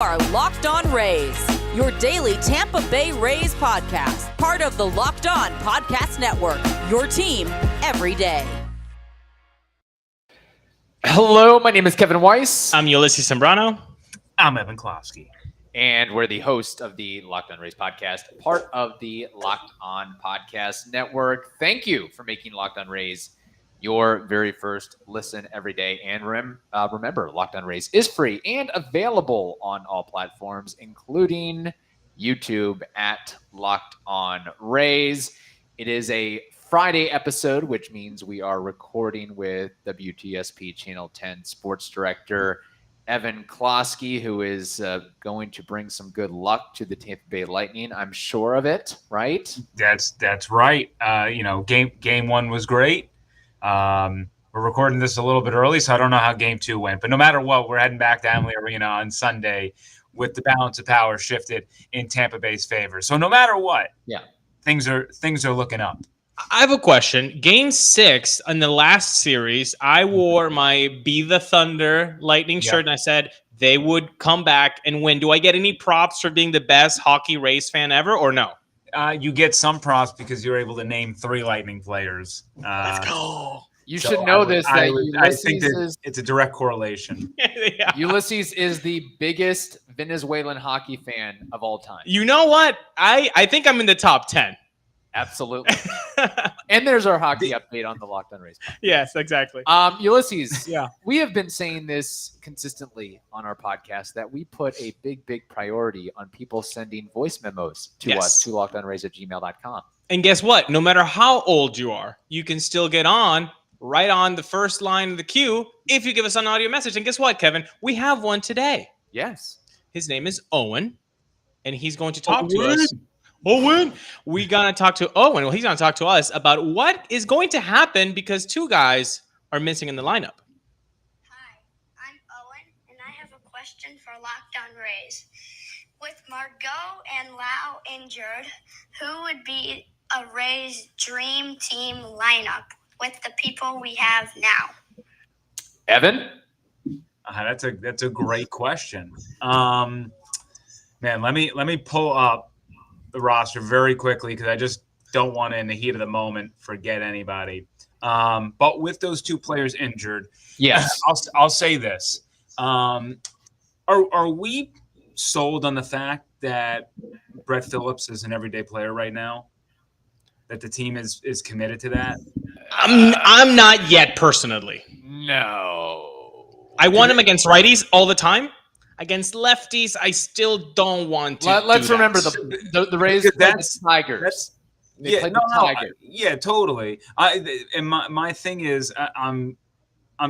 Are Locked On Rays, your daily Tampa Bay Rays podcast, part of the Locked On Podcast Network, your team every day. Hello, my name is Kevin Weiss. I'm Ulises Sambrano. I'm Evan Closky. And we're the host of the Locked On Rays podcast, part of the Locked On Podcast Network. Thank you for making Locked On Rays your very first listen every day. And remember, Locked On Rays is free and available on all platforms, including YouTube at Locked On Rays. It is a Friday episode, which means we are recording with WTSP Channel 10 Sports Director Evan Closky, who is going to bring some good luck to the Tampa Bay Lightning. I'm sure of it, right? That's right. Game one was great. We're recording this a little bit early, so I don't know how game two went. But no matter what, we're heading back to Amalie Arena on Sunday with the balance of power shifted in Tampa Bay's favor. So no matter what, things are looking up. I have a question. Game 6 in the last series, I wore my Be the Thunder Lightning shirt, and I said they would come back and win. Do I get any props for being the best hockey Rays fan ever, or no? You get some props because you're able to name 3 Lightning players. Let's go. You should know this. I think that it's a direct correlation. Yeah. Ulises is the biggest Venezuelan hockey fan of all time. You know what? I think I'm in the top 10. Absolutely. And there's our hockey update on the Locked On Rays podcast. Yes, exactly. Ulises, Yeah. We have been saying this consistently on our podcast that we put a big priority on people sending voice memos to us to lockedonrays@gmail.com. And guess what? No matter how old you are, you can still get on right on the first line of the queue if you give us an audio message. And guess what, Kevin? We have one today. Yes. His name is Owen, and he's going to talk to us. Owen, we're going to talk to Owen. Well, he's going to talk to us about what is going to happen because 2 guys are missing in the lineup. Hi, I'm Owen, and I have a question for Locked On Rays. With Margot and Lowe injured, who would be a Rays dream team lineup with the people we have now? Evan? That's a great question. Man, let me pull up the roster very quickly because I just don't want to, in the heat of the moment, forget anybody. But with those 2 players injured, yes, I'll say this: Are we sold on the fact that Brett Phillips is an everyday player right now? That the team is committed to that? I'm not yet personally. No. I want him against righties all the time. Against lefties, I still don't want to. Let's remember the Rays played the Tigers. Yeah, totally. My thing is, I'm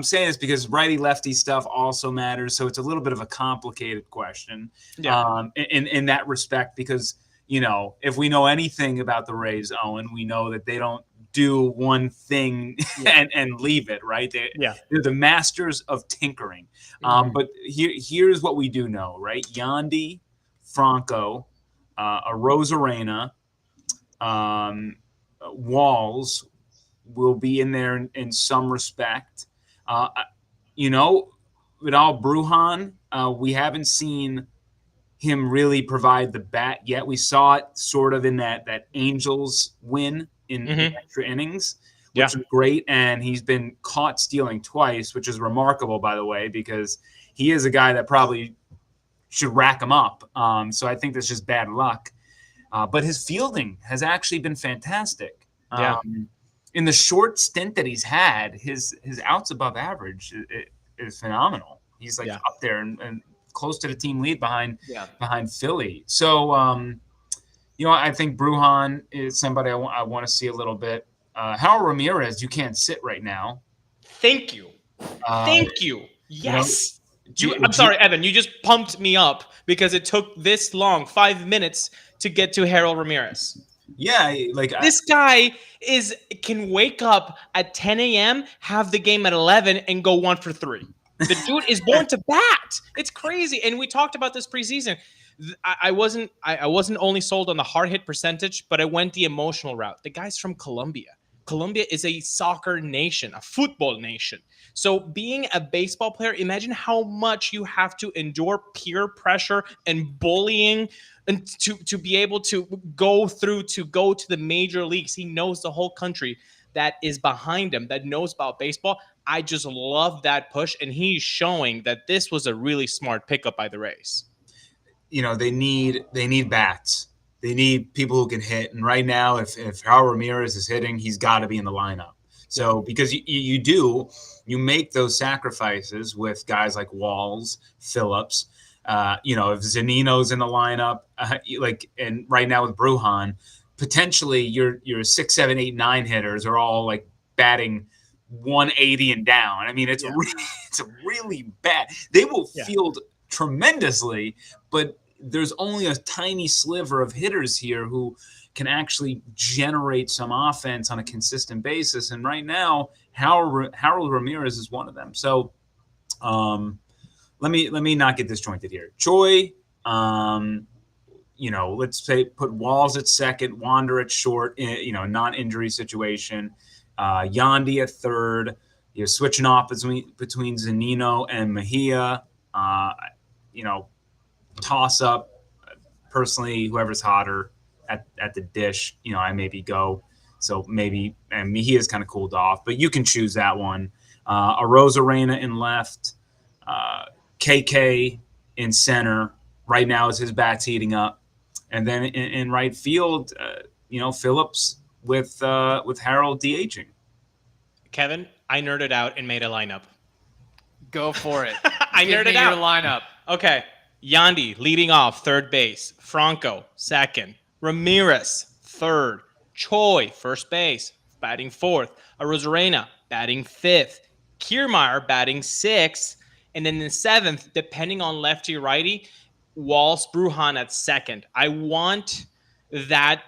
saying this because righty lefty stuff also matters, so it's a little bit of a complicated question. Yeah. In that respect, because if we know anything about the Rays, Owen, we know that they don't do one thing and leave it, right? They're the masters of tinkering. But here's what we do know, right? Yandy, Franco, Rosarena, Walls will be in there in some respect. Vidal Brujan, we haven't seen him really provide the bat yet. We saw it sort of in that Angels win in extra innings, which was great. And he's been caught stealing twice, which is remarkable, by the way, because he is a guy that probably should rack him up. So I think that's just bad luck. But his fielding has actually been fantastic. In the short stint that he's had, his outs above average is phenomenal. He's up there and close to the team lead behind Philly. So, I think Brujan is somebody I want to see a little bit. Howard Ramirez, you can't sit right now. Thank you. Thank you. Yes. I'm sorry, Evan. You just pumped me up because it took this long, 5 minutes, to get to Harold Ramirez. Yeah, this guy can wake up at 10 a.m., have the game at 11, and go 1 for 3. The dude is born to bat. It's crazy. And we talked about this preseason. I wasn't only sold on the hard hit percentage, but I went the emotional route. The guy's from Colombia. Colombia is a soccer nation, a football nation. So being a baseball player, imagine how much you have to endure peer pressure and bullying and to be able to go to the major leagues. He knows the whole country that is behind him, that knows about baseball. I just love that push, and he's showing that this was a really smart pickup by the Rays. They need bats. They need people who can hit. And right now, if Harold Ramirez is hitting, he's got to be in the lineup. So because you make those sacrifices with guys like Walls, Phillips. If Zunino's in the lineup, and right now with Brujan, potentially your 6, 7, 8, 9 hitters are all like batting 180 and down. I mean, it's really bad. They will field tremendously, but there's only a tiny sliver of hitters here who can actually generate some offense on a consistent basis. And right now, Harold Ramirez is one of them. So let me not get disjointed here. Choi, let's say put Walls at second, Wander at short, non-injury situation. Yandy at third. You're switching off between Zunino and Mejia. Toss up. Personally, whoever's hotter at the dish, I maybe go. So maybe, and Mejia's kind of cooled off, but you can choose that one. Arozarena in left. KK in center. Right now as his bat's heating up. And then in right field, Phillips with Harold DHing. Kevin, I nerded out and made a lineup. Go for it. I nerded out. Your lineup. Okay. Yandy leading off third base. Franco second. Ramirez third. Choi first base batting fourth. Arozarena batting fifth. Kiermaier batting sixth. And then in seventh, depending on lefty righty, Walls Brujan at second. I want that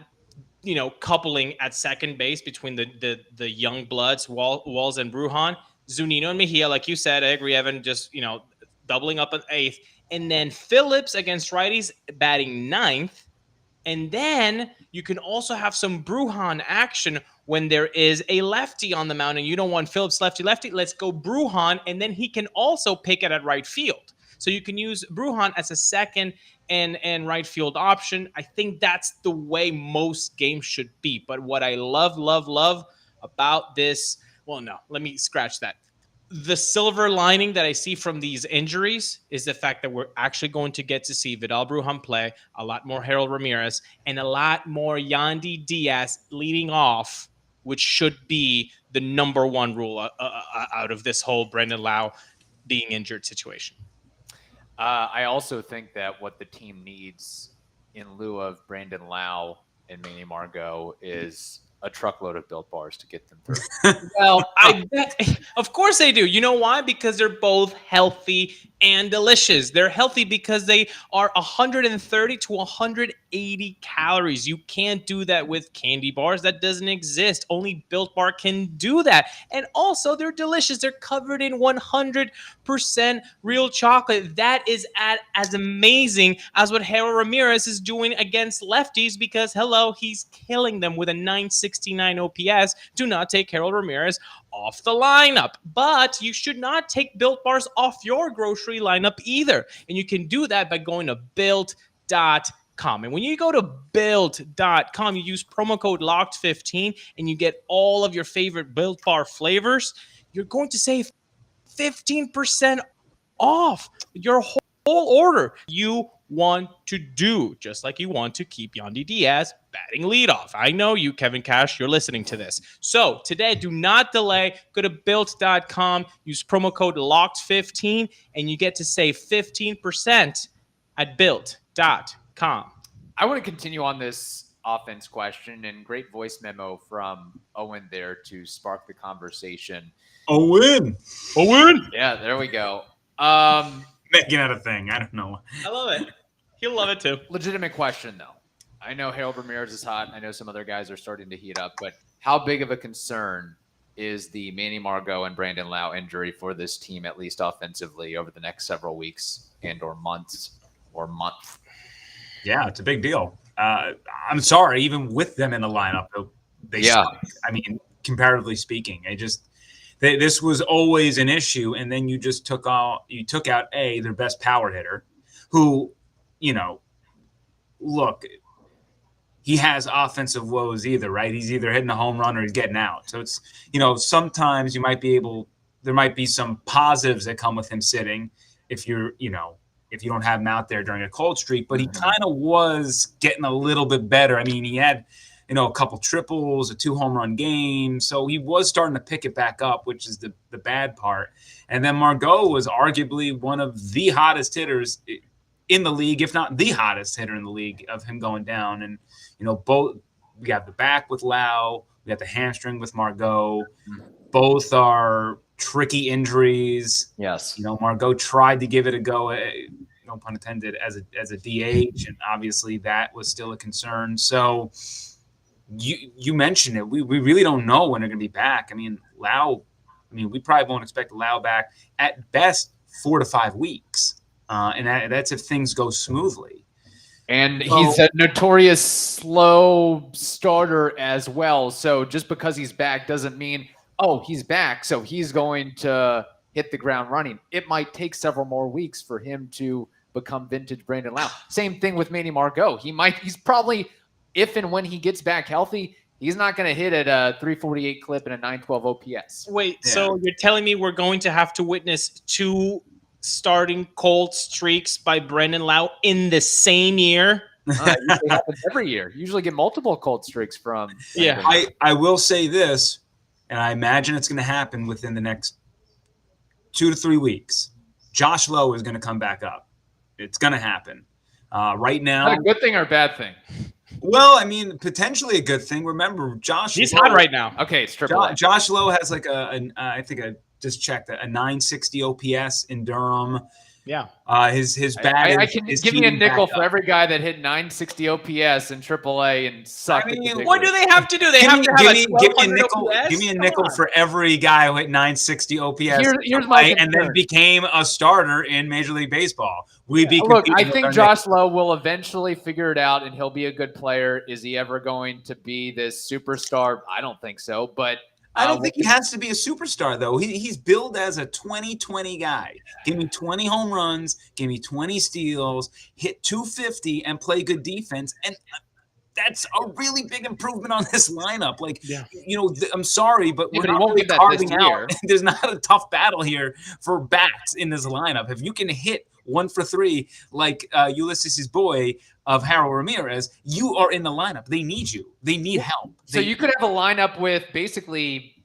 coupling at second base between the young bloods, Walls and Brujan. Zunino and Mejia, like you said, I agree, Evan, just, doubling up an eighth. And then Phillips against righties batting ninth. And then you can also have some Brujan action when there is a lefty on the mound and you don't want Phillips lefty. Let's go Brujan, and then he can also pick it at right field. So you can use Brujan as a second and right field option. I think that's the way most games should be. But what I love about this, well, no, let me scratch that. The silver lining that I see from these injuries is the fact that we're actually going to get to see Vidal Brujan play, a lot more Harold Ramirez, and a lot more Yandy Diaz leading off, which should be the number one rule out of this whole Brandon Lowe being injured situation. I also think that what the team needs in lieu of Brandon Lowe and Manny Margot is a truckload of Built Bars to get them through. Well, I bet, of course they do. You know why? Because they're both healthy and delicious. They're healthy because they are 130 to 180 calories. You can't do that with candy bars. That doesn't exist. Only Built Bar can do that. And also, they're delicious. They're covered in 100% real chocolate. That is as amazing as what Harold Ramirez is doing against lefties because, hello, he's killing them with a 969 OPS. Do not take Harold Ramirez off the lineup. But you should not take Built Bars off your grocery lineup either. And you can do that by going to Built.com. And when you go to Built.com, you use promo code LOCKED15 and you get all of your favorite Built Bar flavors. You're going to save 15% off your whole order. You want to do, just like you want to keep Yandy Diaz batting leadoff. I know you, Kevin Cash, you're listening to this. So today, do not delay. Go to Built.com, use promo code LOCKED15, and you get to save 15% at Built.com. I want to continue on this offense question, and great voice memo from Owen there to spark the conversation. Owen! Yeah, there we go. Making out a thing. I don't know. I love it. He'll love it too. Legitimate question, though. I know Harold Ramirez is hot. I know some other guys are starting to heat up, but how big of a concern is the Manny Margot and Brandon Lowe injury for this team, at least offensively, over the next several weeks and or months or month? Yeah, it's a big deal. I'm sorry, even with them in the lineup, they suck. I mean, comparatively speaking. This was always an issue, and then you just took out their best power hitter, who, look, he has offensive woes either, right? He's either hitting a home run or he's getting out. So it's, sometimes there might be some positives that come with him sitting if you don't have him out there during a cold streak, but he kind of was getting a little bit better. I mean, he had, a couple triples, a 2 home run game. So he was starting to pick it back up, which is the bad part. And then Margot was arguably one of the hottest hitters in the league, if not the hottest hitter in the league, of him going down. And, both, we got the back with Lowe, we got the hamstring with Margot. Both are tricky injuries. Yes. Margot tried to give it a go, no pun intended, as a DH, and obviously that was still a concern. So you mentioned it. We really don't know when they're going to be back. I mean, Lowe, we probably won't expect Lowe back at best 4 to 5 weeks. And that's if things go smoothly. And he's a notorious slow starter as well. So just because he's back doesn't mean, he's back, so he's going to hit the ground running. It might take several more weeks for him to become vintage Brandon Lowe. Same thing with Manny Margot. He's probably, if and when he gets back healthy, he's not going to hit at a 348 clip and a 912 OPS. Wait, so you're telling me we're going to have to witness 2 starting cold streaks by Brandon Lowe in the same year? It usually happens every year. You usually get multiple cold streaks from. Yeah. I will say this, and I imagine it's going to happen within the next 2 to 3 weeks. Josh Lowe is going to come back up. It's going to happen. Right now. Is that a good thing or a bad thing? Well, potentially a good thing. Remember, he's hot right now. Okay, it's triple A. Josh Lowe has like I think I just checked a 960 OPS in Durham. Yeah. His bat. I can give me a nickel for every guy that hit 960 OPS in AAA and sucked. What do they have to do? They have to have give me a nickel. OPS? Give me a nickel for every guy who hit 960 OPS. Here's my concern. And then became a starter in Major League Baseball. Look, I think Josh Lowe will eventually figure it out, and he'll be a good player. Is he ever going to be this superstar? I don't think so, but. I don't think he has to be a superstar, though. He's billed as a 20-20 guy. Give me 20 home runs, give me 20 steals, hit 250, and play good defense. And that's a really big improvement on this lineup. I'm sorry, but we're not really carving out. There's not a tough battle here for bats in this lineup. If you can hit 1 for 3 like Ulises' boy of Harold Ramirez, you are in the lineup. They need you. They need help. So you could have a lineup with basically,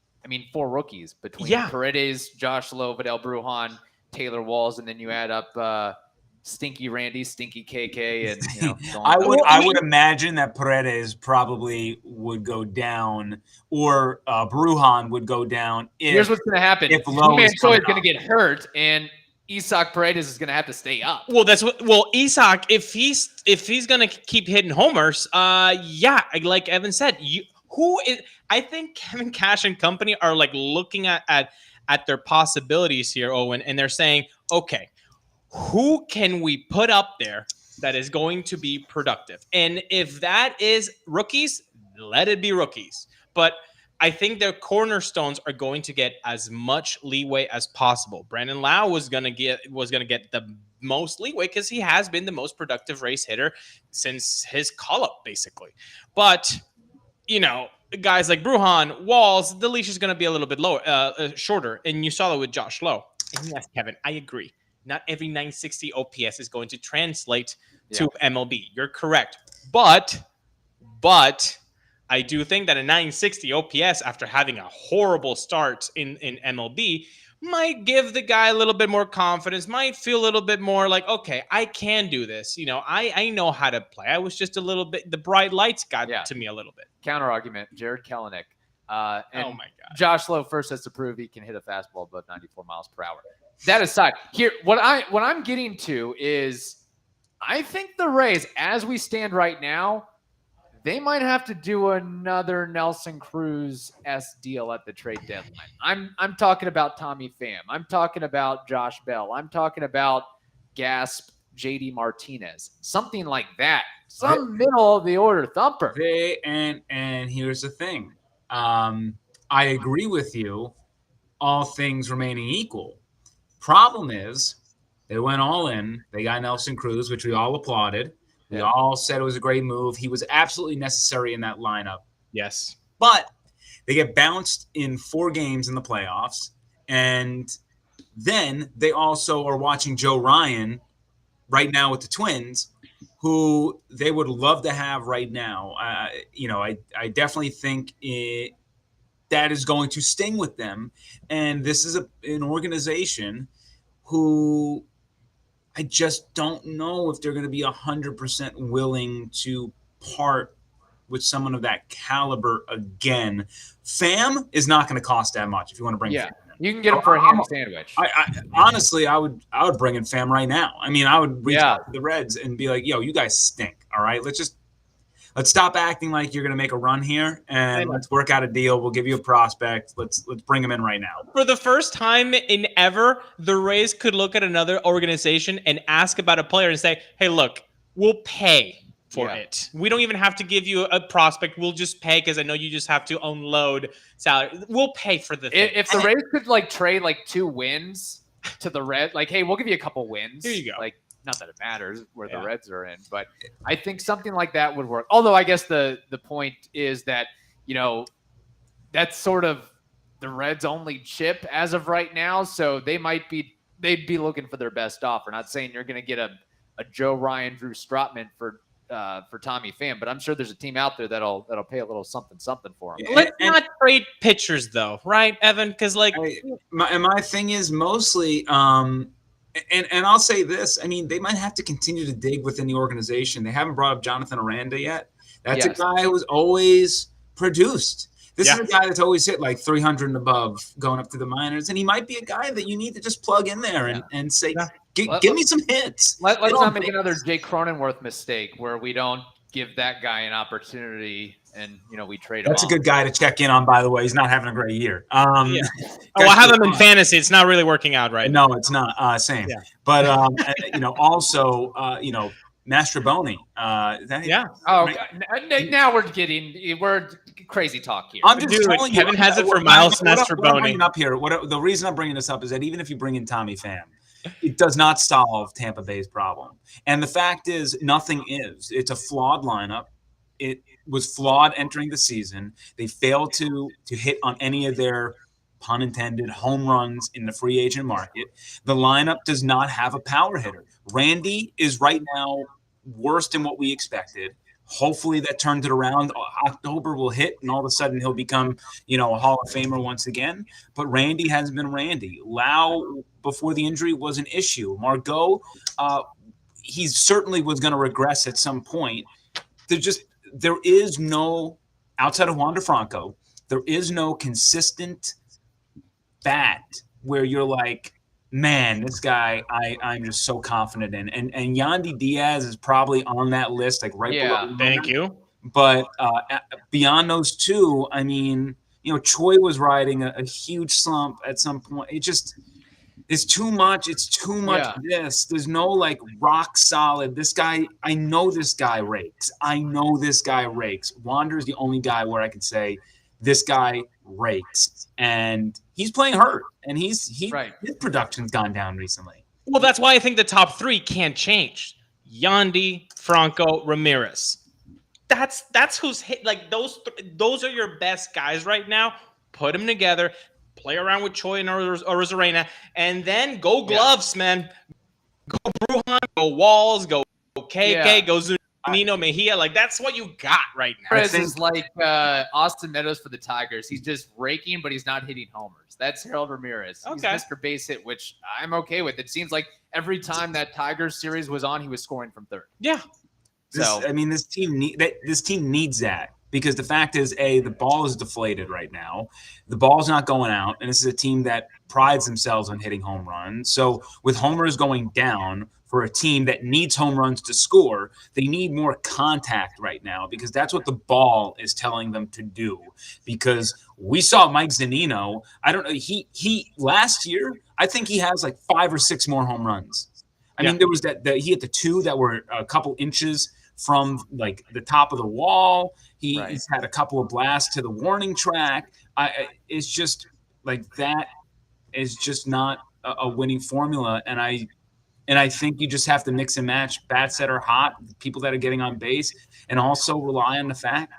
4 rookies between Paredes, Josh Lowe, Vidal Brujan, Taylor Walls, and then you add up Stinky Randy, Stinky KK, and I would imagine that Paredes probably would go down, or Brujan would go down. Here's what's going to happen: if Lowe is going to get hurt, and Isaac Paredes is going to have to stay up. Well, Isaac, if he's going to keep hitting homers, like Evan said, I think Kevin Cash and company are looking at their possibilities here, Owen, and they're saying, okay, who can we put up there that is going to be productive? And if that is rookies, let it be rookies. But I think their cornerstones are going to get as much leeway as possible. Brandon Lowe was going to get the most leeway because he has been the most productive Rays hitter since his call-up, basically. But, guys like Brujan, Walls, the leash is going to be a little bit shorter. And you saw that with Josh Lowe. And yes, Kevin, I agree. Not every 960 OPS is going to translate to MLB. You're correct. But I do think that a 960 OPS after having a horrible start in MLB might give the guy a little bit more confidence, might feel a little bit more like, okay, I can do this. I know how to play. I was just a little bit, the bright lights got to me a little bit. Counter argument, Jared Kelenic. And oh my God. Josh Lowe first has to prove he can hit a fastball above 94 miles per hour. That aside, here, what I'm getting to is I think the Rays, as we stand right now, they might have to do another Nelson Cruz-esque deal at the trade deadline. I'm talking about Tommy Pham. I'm talking about Josh Bell. I'm talking about Gasp JD Martinez. Something like that. Some middle of the order thumper. And here's the thing. I I agree with you, all things remaining equal. Problem is, they went all in. They got Nelson Cruz, which we all applauded. We all said it was a great move. He was absolutely necessary in that lineup. Yes. But they get bounced in 4 games in the playoffs. And then they also are watching Joe Ryan right now with the Twins, who they would love to have right now. I definitely think that is going to sting with them. And this is an organization who I just don't know if they're going to be 100% willing to part with someone of that caliber again. Pham is not going to cost that much if you want to bring Pham in. You can get him for a ham sandwich. Honestly, I would bring in Pham right now. I mean, I would reach out to the Reds and be like, yo, you guys stink. All right, let's stop acting like you're going to make a run here, and let's work out a deal. We'll give you a prospect. Let's bring him in right now. For the first time in ever, the Rays could look at another organization and ask about a player and say, hey, look, we'll pay for it. We don't even have to give you a prospect. We'll just pay because I know you just have to unload salary. We'll pay for the thing. If the Rays could trade 2 wins to the Reds, hey, we'll give you a couple wins. Here you go. Not that it matters where the Reds are in, but I think something like that would work. Although I guess the point is that, that's sort of the Reds' only chip as of right now. So they'd be looking for their best offer. Not saying you're going to get a Joe Ryan, Drew Strotman for Tommy Pham, but I'm sure there's a team out there that'll pay a little something for him. Let's not trade pitchers though, right, Evan? Because my thing is mostly And I'll say this. I mean, they might have to continue to dig within the organization. They haven't brought up Jonathan Aranda yet. That's a guy who's always produced. This is a guy that's always hit 300 and above going up to the minors. And he might be a guy that you need to just plug in there and say, give me some hits. Let's not make another Jake Cronenworth mistake where we don't give that guy an opportunity and, we trade him. That's a good guy to check in on, by the way. He's not having a great year. I have him in fantasy. It's not really working out right now. No, it's not. Same. Yeah. But, also, Mastroboni. Now we're crazy talk here. I'm just telling you. Kevin has it for Miles Mastroboni. What I'm bringing up here, the reason I'm bringing this up is that even if you bring in Tommy Pham, it does not solve Tampa Bay's problem. And the fact is, nothing is. It's a flawed lineup. It was flawed entering the season. They failed to hit on any of their, pun intended, home runs in the free agent market. The lineup does not have a power hitter. Randy is right now worse than what we expected. Hopefully that turned it around. October will hit, and all of a sudden he'll become, a Hall of Famer once again. But Randy hasn't been Randy. Lowe, before the injury, was an issue. Margot, he certainly was going to regress at some point. There is no, outside of Wander Franco, there is no consistent bat where you're like, man, this guy, I'm just so confident in. And Yandy Diaz is probably on that list, below. Thank you. But beyond those two, I mean, Choi was riding a huge slump at some point. It's too much. It's too much of this. There's no rock solid. This guy, I know this guy rakes. Wander's the only guy where I could say this guy rakes. And he's playing hurt. And his production's gone down recently. Well, that's why I think the top 3 can't change. Yandy, Franco, Ramirez. That's who's hit. Those are your best guys right now. Put them together. Play around with Choi and Arozarena, and then go gloves, man. Go Brujan, go Walls, go KK, go Zunino Mejia. That's what you got right now. Ramirez is like Austin Meadows for the Tigers. He's just raking, but he's not hitting homers. That's Harold Ramirez. He's Mr. Base Hit, which I'm okay with. It seems like every time that Tigers series was on, he was scoring from third. Yeah. This team needs that. Because the fact is, the ball is deflated right now. The ball's not going out, and this is a team that prides themselves on hitting home runs. So with homers going down for a team that needs home runs to score, they need more contact right now because that's what the ball is telling them to do. Because we saw Mike Zunino. I don't know. He last year, I think he has 5 or 6 more home runs. I mean, there was that he hit the 2 that were a couple inches from the top of the wall. He's had a couple of blasts to the warning track. it's just like that is just not a winning formula. And I think you just have to mix and match bats that are hot, people that are getting on base, and also rely on the fact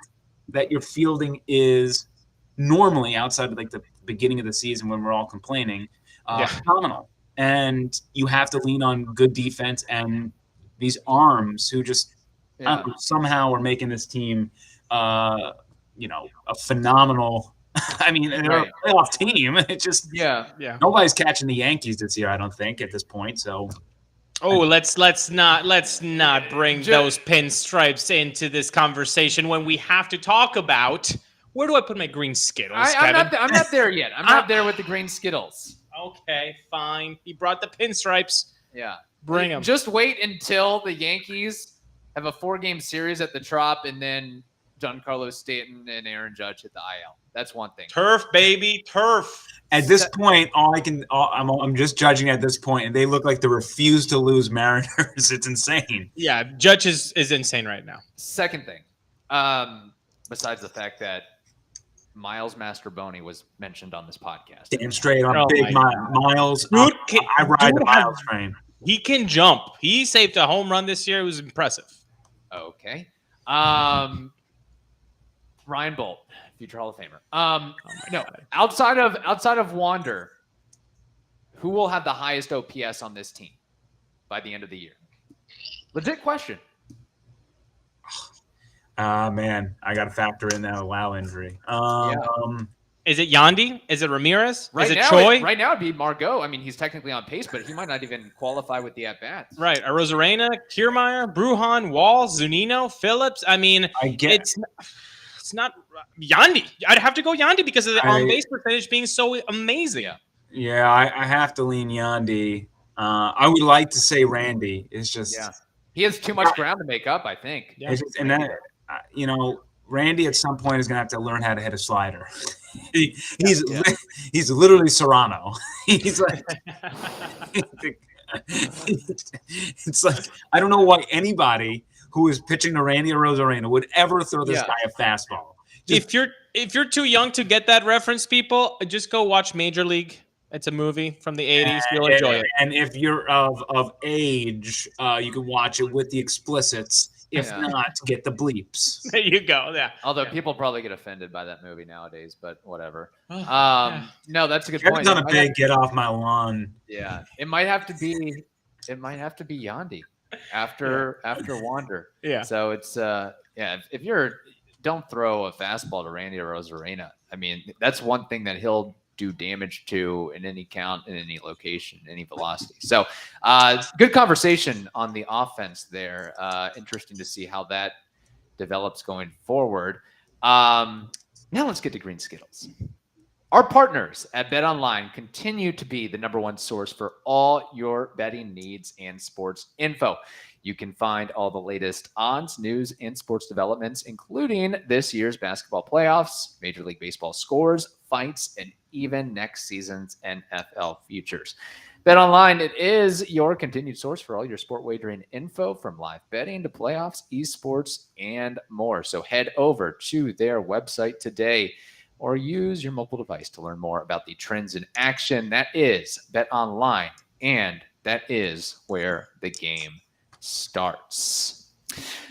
that your fielding is normally outside of like the beginning of the season when we're all complaining, phenomenal. And you have to lean on good defense and these arms who just somehow are making this team, a phenomenal. I mean, they're a playoff team. It just nobody's catching the Yankees this year, I don't think, at this point. So. Oh, let's not bring those pinstripes into this conversation when we have to talk about where do I put my green Skittles, Kevin? I'm not there yet. I'm not there with the green Skittles. Okay, fine. He brought the pinstripes. Yeah. Bring them. Just wait until the Yankees have a 4-game series at the Trop, and then Giancarlo Stanton and Aaron Judge hit the IL. That's one thing. Turf, baby, turf. At this point, I'm just judging at this point, and they look like the refuse to lose Mariners. It's insane. Yeah, Judge is insane right now. Second thing, besides the fact that Miles Mastrobuoni was mentioned on this podcast. Damn straight on big Miles. Dude, I ride the Miles train. He can jump. He saved a home run this year. It was impressive. Okay. Ryan Bolt, future Hall of Famer. No, outside of Wander, who will have the highest OPS on this team by the end of the year? Legit question. Man, I got to factor in that Lowe injury. Is it Yandy? Is it Ramirez? Right is it now, Choi? Right now, it'd be Margot. I mean, he's technically on pace, but he might not even qualify with the at-bats. Right. Arozarena, Kiermaier, Brujan, Wall, Zunino, Phillips. I mean, it's not Yandy. I'd have to go Yandy because of the on-base percentage being so amazing. Yeah, I have to lean Yandy. I would like to say Randy. It's just he has too much ground to make up, I think. Yeah. And that, Randy at some point is going to have to learn how to hit a slider. He's literally Serrano. He's like, it's like, I don't know why anybody who is pitching to Randy Arozarena would ever throw this guy a fastball. If you're too young to get that reference, people, just go watch Major League. It's a movie from the 80s. You'll enjoy it. And if you're of age, you can watch it with the explicits. If not, get the bleeps. There you go. Yeah. Although people probably get offended by that movie nowadays, but whatever. No, that's a good point. On a big get off my lawn. Yeah, it might have to be Yandy after Wander. Yeah. So it's if you're don't throw a fastball to Randy Arozarena. I mean, that's one thing that he'll do damage to in any count, in any location, any velocity. So good conversation on the offense there. Interesting to see how that develops going forward. Now let's get to Green Skittles. Our partners at BetOnline continue to be the #1 source for all your betting needs and sports info. You can find all the latest odds, news, and sports developments, including this year's basketball playoffs, Major League Baseball scores, fights, and even next season's NFL futures. BetOnline, it is your continued source for all your sport wagering info, from live betting to playoffs, esports, and more. So head over to their website today or use your mobile device to learn more about the trends in action. That is BetOnline, and that is where the game starts.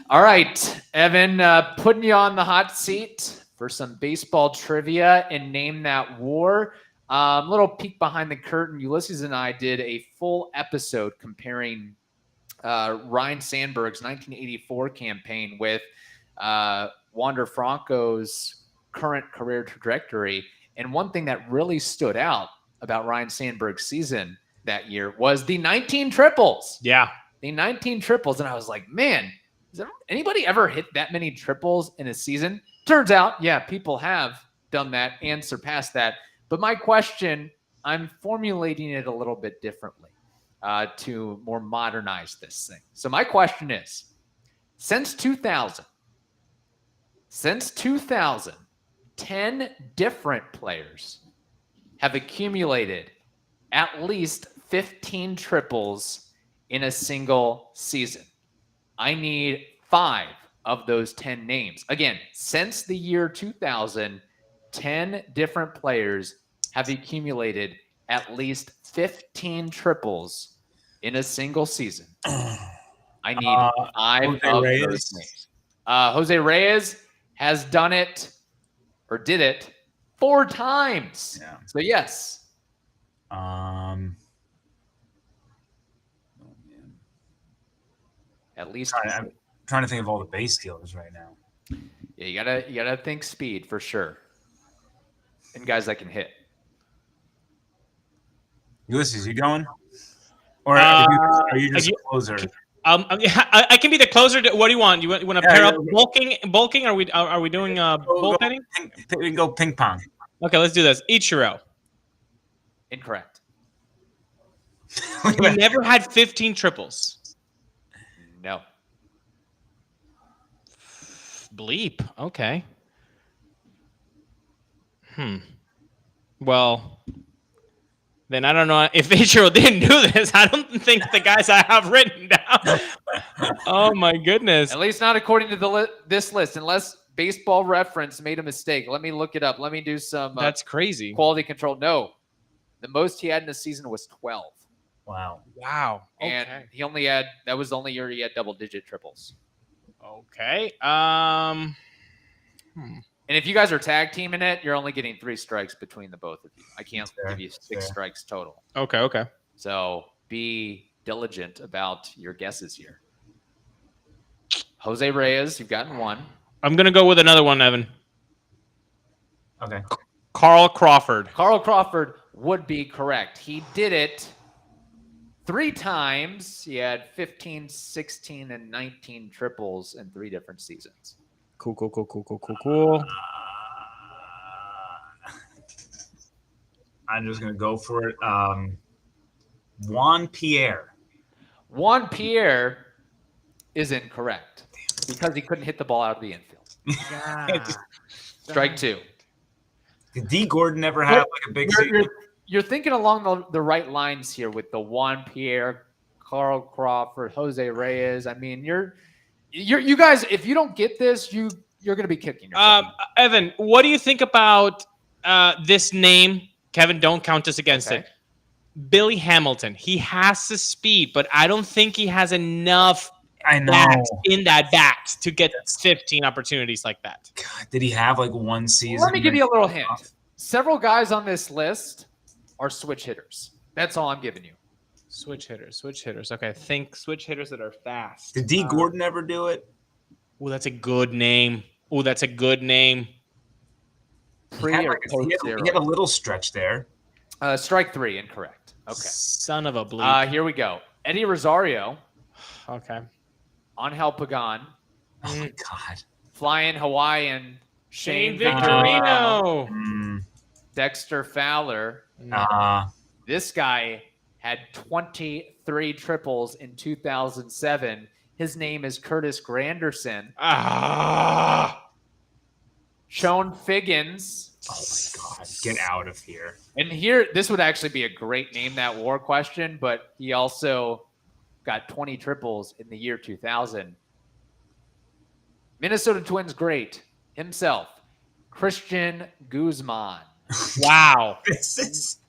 All right, Evan, putting you on the hot seat for some baseball trivia and Name That War. Little peek behind the curtain. Ulises and I did a full episode comparing Ryne Sandberg's 1984 campaign with Wander Franco's current career trajectory. And one thing that really stood out about Ryne Sandberg's season that year was the 19 triples. Yeah. The 19 triples. And I was like, man, has anybody ever hit that many triples in a season? Turns out, people have done that and surpassed that. But my question, I'm formulating it a little bit differently to more modernize this thing. So my question is, since 2000, 10 different players have accumulated at least 15 triples in a single season. I need 5 of those 10 names. Again, since the year 2000, 10 different players have accumulated at least 15 triples in a single season. I need 5 of those names. Jose Reyes has done it, or did it, 4 times. Yeah. So yes. At least I'm trying to think of all the base stealers right now. Yeah, you gotta think speed for sure, and guys that can hit. Ulises, you going? Or are you just a closer? I can be the closer. What do you want? You want to pair up bulking? Are we doing bullpenning? We can go ping pong. Okay, let's do this. Ichiro. Incorrect. You never had 15 triples. No. Bleep. Okay. Well, then I don't know if Ichiro didn't do this. I don't think the guys I have written down. Oh my goodness. At least not according to this list, unless Baseball Reference made a mistake. Let me look it up. Let me do some. That's crazy. Quality control. No, the most he had in a season was 12. Wow. And Okay. he only had, that was the only year he had double-digit triples. Okay. And if you guys are tag teaming it, you're only getting 3 strikes between the both of you. I can't give you 6 strikes total. Okay. So be diligent about your guesses here. Jose Reyes, you've gotten 1. I'm gonna go with another one, Evan. Okay. Carl Crawford. Carl Crawford would be correct. He did it 3 times. He had 15, 16, and 19 triples in 3 different seasons. Cool. I'm just going to go for it. Juan Pierre. Juan Pierre is incorrect because he couldn't hit the ball out of the infield. Strike 2. Did D. Gordon ever have like a big season? You're thinking along the right lines here with the Juan Pierre, Carl Crawford, Jose Reyes. I mean, you guys, if you don't get this, you're going to be kicking yourself. Evan, what do you think about this name? Kevin, don't count us against it. Billy Hamilton. He has the speed, but I don't think he has enough bats in that bat to get 15 opportunities like that. God, did he have like one season? Let me give you a little hint. Several guys on this list are switch hitters. That's all I'm giving you. Switch hitters. Okay, think switch hitters that are fast. Did D. Gordon ever do it? Oh, that's a good name. He had a little stretch there. Strike 3, incorrect. Okay. Son of a bleep. Here we go. Eddie Rosario. Okay. Angel Pagan. Oh, my God. Flying Hawaiian. Shane Victorino. Dexter Fowler. This guy had 23 triples in 2007. His name is Curtis Granderson. Sean Figgins. Oh, my God. Get out of here. And here, this would actually be a great Name That War question, but he also got 20 triples in the year 2000. Minnesota Twins great himself, Christian Guzman. Wow. This is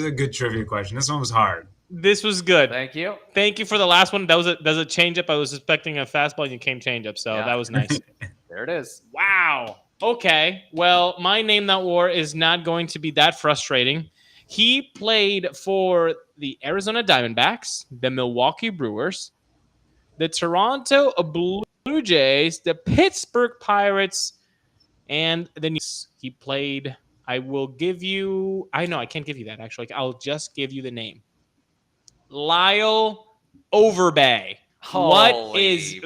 a good trivia question. This one was hard. This was good. Thank you. Thank you for the last one. That was a changeup. I was expecting a fastball and you came changeup, so that was nice. There it is. Wow. Okay. Well, my Name That War is not going to be that frustrating. He played for the Arizona Diamondbacks, the Milwaukee Brewers, the Toronto Blue Jays, the Pittsburgh Pirates, and the Knicks. He played. I will give you. I know I can't give you that actually. I'll just give you the name. Lyle Overbay. What is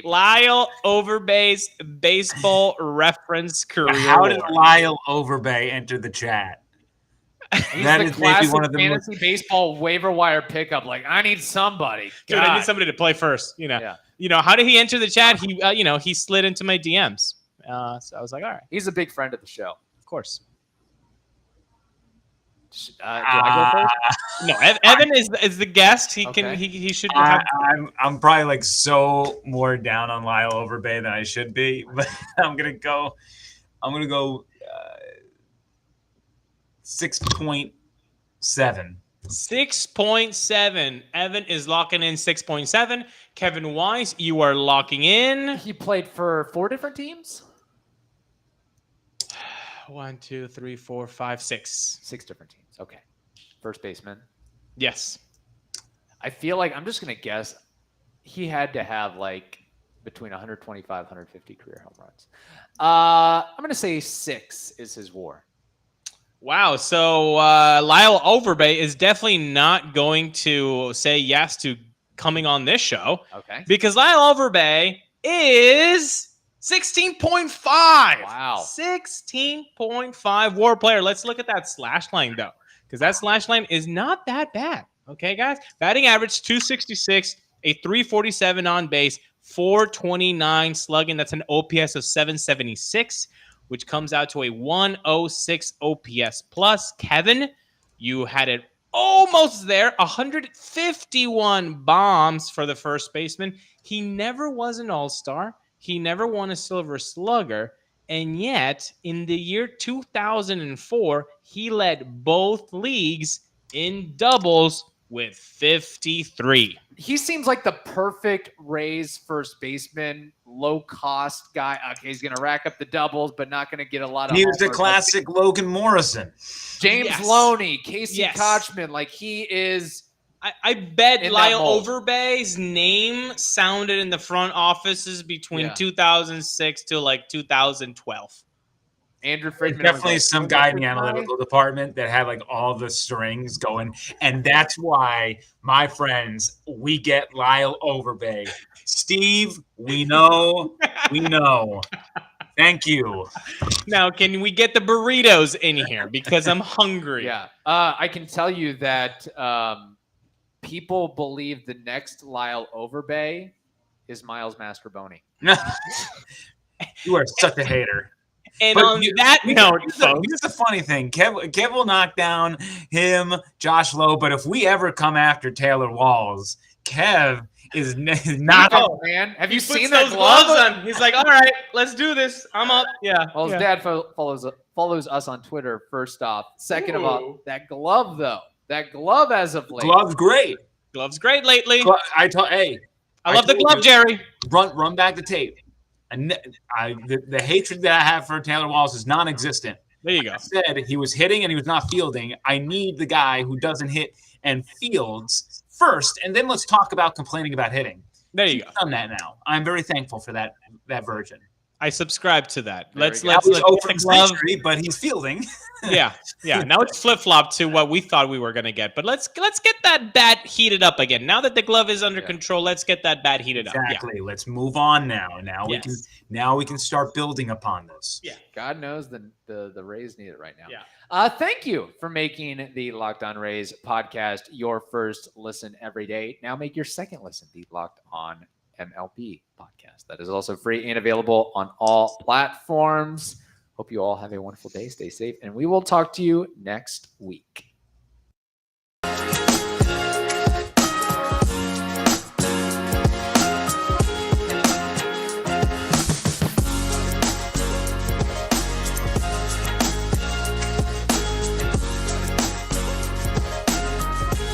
Lyle Overbay's baseball reference career? How did Lyle Overbay enter the chat? He's the classic fantasy baseball waiver wire pickup. Like, I need somebody. Dude, I need somebody to play first. You know, how did he enter the chat? He, he slid into my DMs. So I was like, all right. He's a big friend of the show. Of course. Do I go first? No, Evan is the guest. He can. He should. I'm probably like so more down on Lyle Overbay than I should be, but I'm gonna go. I'm going to go 6.7. 6.7. Evan is locking in 6.7. Kevin Weiss, you are locking in. He played for 4 different teams? 1, 2, 3, 4, 5, 6. 6 different teams. Okay. First baseman. Yes. I feel like I'm just going to guess he had to have like between 125, 150 career home runs. I'm going to say 6 is his WAR. Wow. So Lyle Overbay is definitely not going to say yes to coming on this show. Okay. Because Lyle Overbay is 16.5. Wow. 16.5 WAR player. Let's look at that slash line, though, because that slash line is not that bad. Okay, guys? Batting average 266, a 347 on base, 429 slugging. That's an OPS of 776, which comes out to a 106 OPS plus. Kevin, you had it almost there. 151 bombs for the first baseman. He never was an all-star. He never won a silver slugger. And yet, in the year 2004, he led both leagues in doubles with 53. He seems like the perfect Rays first baseman, low-cost guy. Okay, he's going to rack up the doubles, but not going to get a lot of He was the homers. classic Logan Morrison. James Yes. Loney, Casey Yes. Kochman. Like, he is... I bet In that Lyle mold. Overbay's name sounded in the front offices between 2006 to like 2012. Andrew There's Friedman. definitely was some guy in the analytical department that had like all the strings going. And that's why, my friends, we get Lyle Overbay. Steve, we know. Thank you. Now, can we get the burritos in here? Because I'm hungry. Yeah. I can tell you that people believe the next Lyle Overbay is Miles Mastrobuoni. You are such a hater. And But on that note, folks, here's the funny thing. Kev will knock down him, Josh Lowe, but if we ever come after Taylor Walls, Kev is not. Oh, man. Have you he seen puts that those glove? gloves on. He's like, all right, let's do this. I'm up. Yeah. Well, his yeah. dad follows us on Twitter, first off. Second of all, Ooh. that glove, though. That glove as of late. Glove's great. Gloves great lately. I love the glove, Jerry. Run back the tape. And the hatred that I have for Taylor Walls is non-existent. There you go. I said he was hitting and he was not fielding. I need the guy who doesn't hit and fields first, and then let's talk about complaining about hitting. There you He's go. done that now. I'm very thankful for that version. I subscribe to that. There Let's we go. let's He's let over the the glove. century, but he's fielding. Yeah. Now it's flip flop to what we thought we were gonna get. But let's get that bat heated up again. Now that the glove is under control, let's get that bat heated up. Exactly. Let's move on now. Yes. We can start building upon this. Yeah. God knows the Rays need it right now. Yeah. Thank you for making the Locked On Rays podcast your first listen every day. Now make your second listen the Locked On MLB podcast. That is also free and available on all platforms. Hope you all have a wonderful day. Stay safe, and we will talk to you next week.